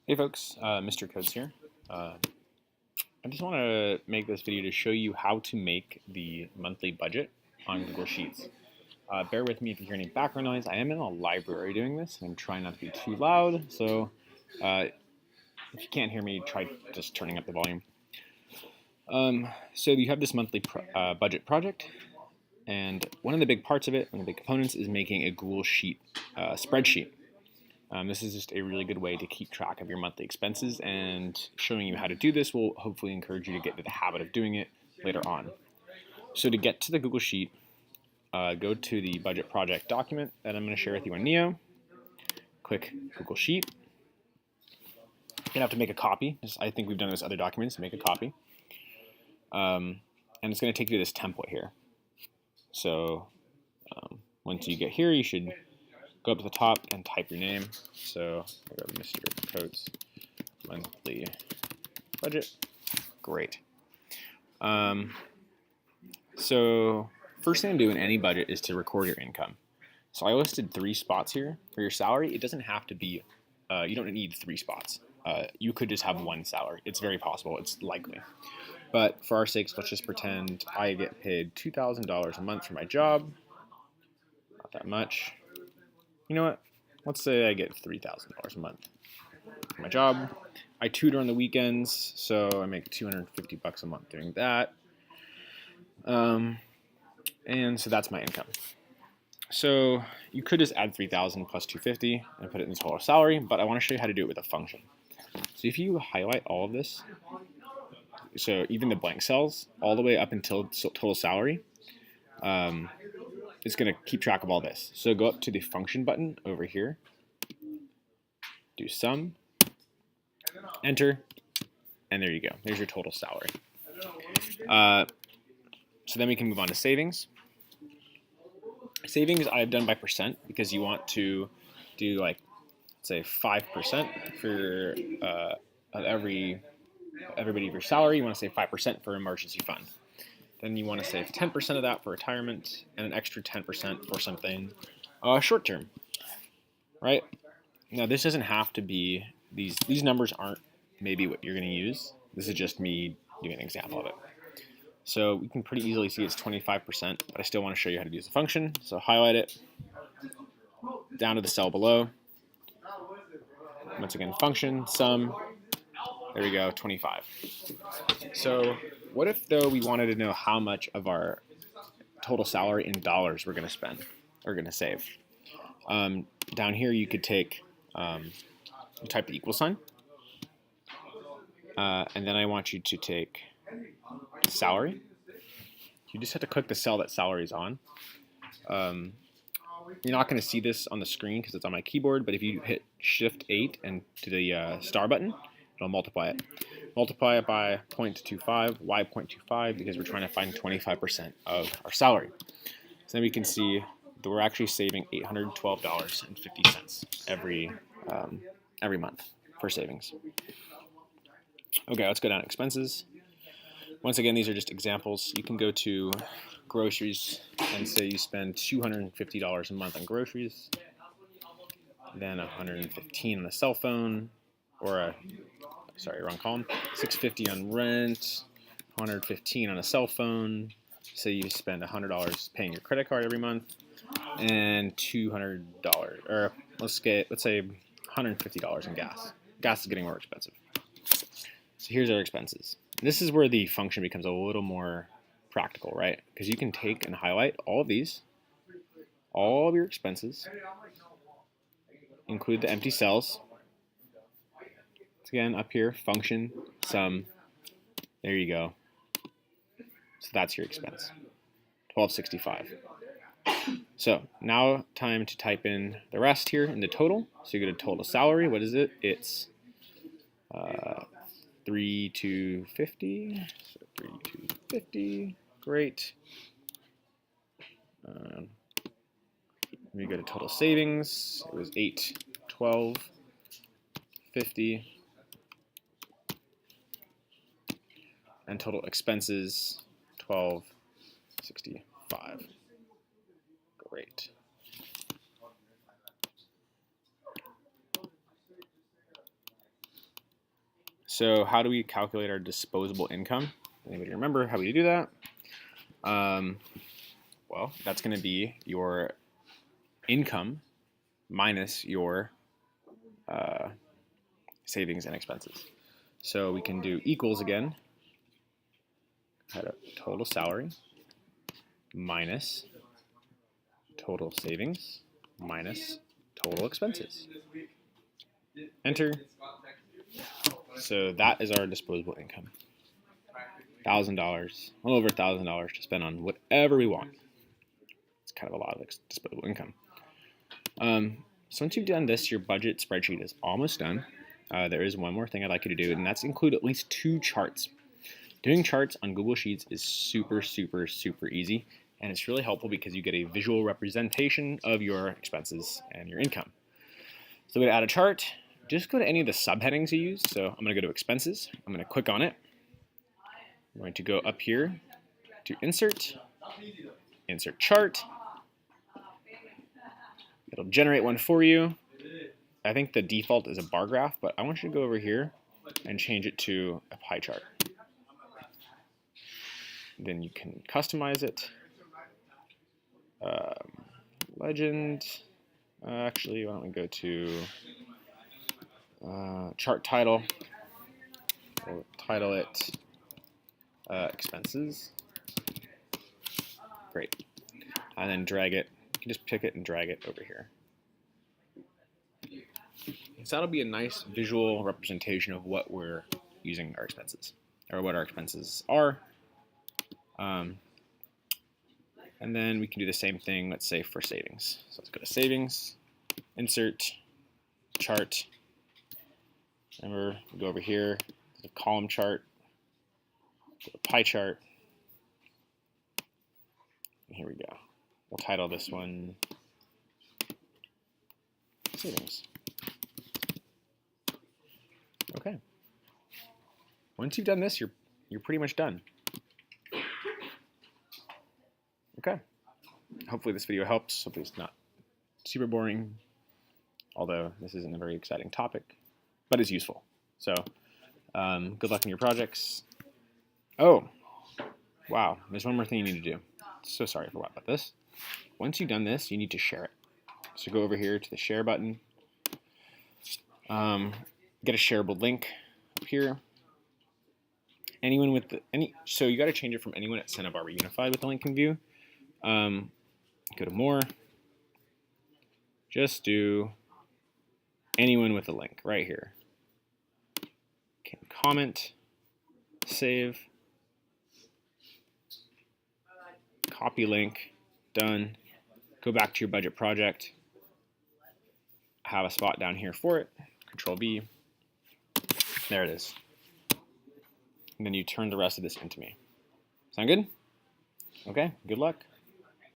Hey folks, Mr. Codes here. I just want to make this video to show you how to make the monthly budget on Google Sheets. Bear with me if you hear any background noise. I am in a library doing this, and I'm trying not to be too loud, so if you can't hear me, try just turning up the volume. So you have this monthly budget project, and one of the big parts of it, one of the big components, is making a Google Sheet spreadsheet. This is just a really good way to keep track of your monthly expenses, and showing you how to do this will hopefully encourage you to get into the habit of doing it later on. So to get to the Google Sheet, go to the budget project document that I'm going to share with you on Neo. Click Google Sheet. You're going to have to make a copy. I think we've done this with other documents. Make a copy. And it's going to take you to this template here. So once you get here, you should go up to the top and type your name. So I go Mr. Coates monthly budget. Great. So first thing to do in any budget is to record your income. So I listed 3 spots here for your salary. It doesn't have to be, you don't need 3 spots. You could just have 1 salary. It's very possible. It's likely. But for our sakes, let's just pretend I get paid $2,000 a month for my job. Not that much. You know what? Let's say I get $3,000 a month for my job. I tutor on the weekends, so I make $250 a month doing that. And so that's my income. So you could just add 3,000 plus 250 and put it in the total salary, but I want to show you how to do it with a function. So if you highlight all of this, so even the blank cells, all the way up until total salary, it's going to keep track of all this. So go up to the function button over here, do sum, enter, and there you go. There's your total salary. So then we can move on to savings. Savings I've done by percent because you want to do like, say 5% for everybody of your salary. You want to save 5% for emergency fund. Then you want to save 10% of that for retirement and an extra 10% for something short term, right? Now this doesn't have to be, these numbers aren't maybe what you're going to use. This is just me doing an example of it. So we can pretty easily see it's 25%, but I still want to show you how to use the function. So highlight it, down to the cell below. Once again, function, sum, there we go, 25. So what if, though, we wanted to know how much of our total salary in dollars we're going to spend, or going to save? Down here you could take, you type the equal sign, and then I want you to take salary. You just have to click the cell that salary is on. You're not going to see this on the screen because it's on my keyboard, but if you hit Shift 8 and to the star button, it'll multiply it. Multiply it by 0.25. Why 0.25? Because we're trying to find 25% of our salary. So then we can see that we're actually saving $812.50 every month for savings. Okay, let's go down to expenses. Once again, these are just examples. You can go to groceries and say you spend $250 a month on groceries, then $115 on a cell phone, or wrong column, $650 on rent, $115 on a cell phone. Say you spend $100 paying your credit card every month, and $200, or let's say $150 in gas. Gas is getting more expensive. So here's our expenses. This is where the function becomes a little more practical, right? Because you can take and highlight all of these, all of your expenses, include the empty cells. Again, up here, function, sum, there you go. So that's your expense, $12.65. So now time to type in the rest here in the total. So you go to total salary. What is it? It's $3,250. So $3,250. Great. We go to total savings. It was $812.50. And total expenses, $12.65. Great. So how do we calculate our disposable income? Anybody remember how we do that? Well, that's going to be your income minus your savings and expenses. So we can do equals again. Total salary minus total savings minus total expenses. Enter. So that is our disposable income. $1,000, a little over $1,000 to spend on whatever we want. It's kind of a lot of disposable income. So once you've done this, your budget spreadsheet is almost done. There is one more thing I'd like you to do, and that's include at least 2 charts. Doing charts on Google Sheets is super, super, super easy, and it's really helpful because you get a visual representation of your expenses and your income. So to add a chart, just go to any of the subheadings you use. So I'm going to go to expenses. I'm going to click on it. I'm going to go up here to insert chart. It'll generate one for you. I think the default is a bar graph, but I want you to go over here and change it to a pie chart. Then you can customize it. Legend. Actually, why don't we go to chart title. We'll title it expenses. Great. And then drag it. You can just pick it and drag it over here. So that'll be a nice visual representation of what we're using our expenses, or what our expenses are. And then we can do the same thing, let's say, for savings. So let's go to savings, insert, chart. Remember, we go over here, the column chart, go to pie chart. And here we go. We'll title this one savings. Okay. Once you've done this, you're pretty much done. Okay. Hopefully this video helps. Hopefully it's not super boring, although this isn't a very exciting topic, but it's useful. So good luck in your projects. Oh, wow. There's one more thing you need to do. So sorry I forgot about this. Once you've done this, you need to share it. So go over here to the share button. Get a shareable link up here. Anyone with so you got to change it from anyone at Santa Barbara Unified with the link in view. Go to more. Just do anyone with a link right here. Can comment, save, copy link, done. Go back to your budget project. Have a spot down here for it. Control B. There it is. And then you turn the rest of this into me. Sound good? Okay, good luck.